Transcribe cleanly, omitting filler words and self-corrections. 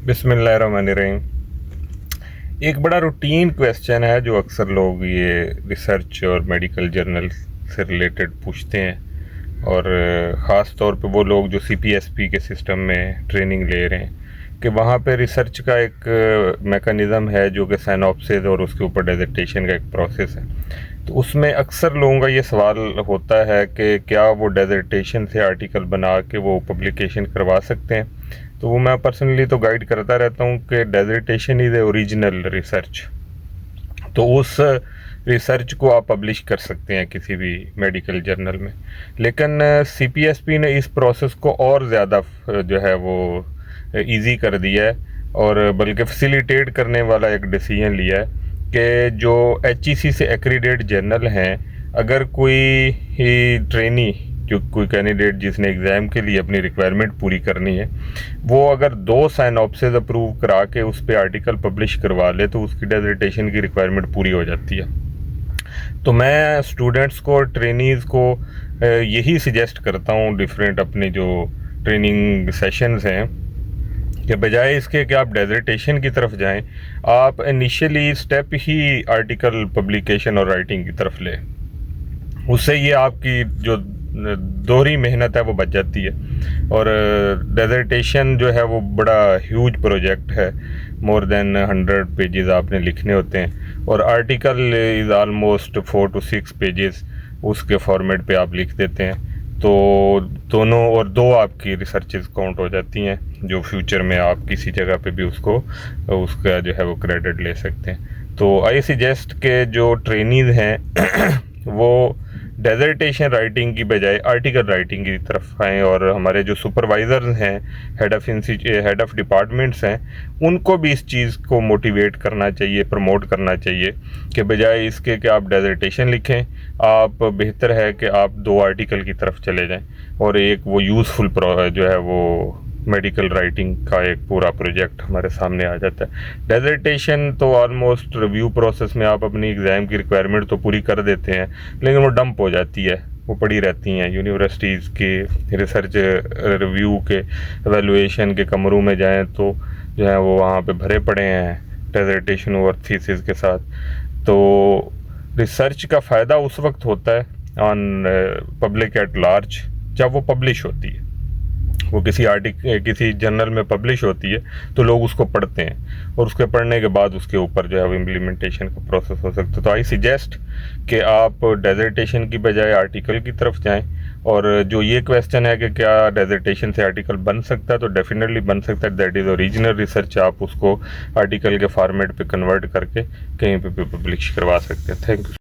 बिस्मिल्लाहिर्रहमानिर्रहीम। एक बड़ा रूटीन क्वेश्चन है जो अक्सर लोग ये रिसर्च और मेडिकल जर्नल से रिलेटेड पूछते हैं, और ख़ास तौर पे वो लोग जो सीपीएसपी के सिस्टम में ट्रेनिंग ले रहे हैं कि वहाँ पे रिसर्च का एक मेकनिज़म है जो कि साइनॉप्सिस और उसके ऊपर डेजर्टेशन का एक प्रोसेस है। तो उसमें अक्सर लोगों का ये सवाल होता है कि क्या वो डेजर्टेशन से आर्टिकल बना के वो पब्लिकेशन करवा सकते हैं। तो वो मैं पर्सनली तो गाइड करता रहता हूँ कि dissertation is a original research. तो उस रिसर्च को आप पब्लिश कर सकते हैं किसी भी मेडिकल जर्नल में, लेकिन सीपीएसपी ने इस प्रोसेस को और ज़्यादा जो है वो इजी कर दिया है, और बल्कि फैसिलिटेट करने वाला एक डिसीजन लिया है कि जो एचईसी से एक्रीडेट जर्नल हैं, अगर कोई ही ट्रेनी जो कोई कैंडिडेट जिसने एग्ज़ाम के लिए अपनी रिक्वायरमेंट पूरी करनी है, वो अगर 2 साइनॉप्सिस अप्रूव करा के उस पर आर्टिकल पब्लिश करवा ले तो उसकी डेजर्टेशन की रिक्वायरमेंट पूरी हो जाती है। तो मैं स्टूडेंट्स को और ट्रेनीज़ को यही सजेस्ट करता हूँ डिफरेंट अपने जो ट्रेनिंग सेशंस हैं कि बजाय इसके कि आप डेजर्टेशन की तरफ जाएं, आप इनिशियली स्टेप ही आर्टिकल पब्लिकेशन और राइटिंग की तरफ लें। उससे ये आपकी जो दोहरी मेहनत है वो बच जाती है। और डेजर्टेशन जो है वो बड़ा ह्यूज प्रोजेक्ट है, मोर देन 100 पेजेस आपने लिखने होते हैं, और article is almost 4 to 6 pages उसके फॉर्मेट पे आप लिख देते हैं। तो दोनों और 2 आपकी रिसर्चेज काउंट हो जाती हैं जो फ्यूचर में आप किसी जगह पे भी उसका जो है वो क्रेडिट ले सकते हैं। तो आई सजेस्ट के जो ट्रेनीज़ हैं वो डेजर्टेशन राइटिंग की बजाय आर्टिकल राइटिंग की तरफ आएँ, और हमारे जो सुपरवाइज़र्स हैं, हेड ऑफ़ डिपार्टमेंट्स हैं, उनको भी इस चीज़ को मोटिवेट करना चाहिए, प्रमोट करना चाहिए कि बजाय इसके कि आप डेजर्टेशन लिखें, आप बेहतर है कि आप 2 आर्टिकल की तरफ चले जाएं और एक वो यूज़फुल जो है वो मेडिकल राइटिंग का एक पूरा प्रोजेक्ट हमारे सामने आ जाता है। डेजर्टेशन तो ऑलमोस्ट रिव्यू प्रोसेस में आप अपनी एग्ज़ाम की रिक्वायरमेंट तो पूरी कर देते हैं, लेकिन वो डंप हो जाती है, वो पड़ी रहती हैं। यूनिवर्सिटीज़ के रिसर्च रिव्यू के एवेलुएशन के कमरों में जाएं तो जो है वो वहाँ पे भरे पड़े हैं डेजर्टेशन और थीसिस के साथ। तो रिसर्च का फ़ायदा उस वक्त होता है ऑन पब्लिक एट लार्ज जब वो पब्लिश होती है, वो किसी जर्नल में पब्लिश होती है, तो लोग उसको पढ़ते हैं, और उसके पढ़ने के बाद उसके ऊपर जो है वो इम्प्लीमेंटेशन का प्रोसेस हो सकता है। तो आई सजेस्ट कि आप डेजर्टेशन की बजाय आर्टिकल की तरफ जाएं। और जो ये क्वेश्चन है कि क्या डेजर्टेशन से आर्टिकल बन सकता है, तो डेफिनेटली बन सकता है। दैट इज़ ओरिजिनल रिसर्च, आप उसको आर्टिकल के फॉर्मेट पे कन्वर्ट करके कहीं पे भी पब्लिश करवा सकते हैं। Thank you.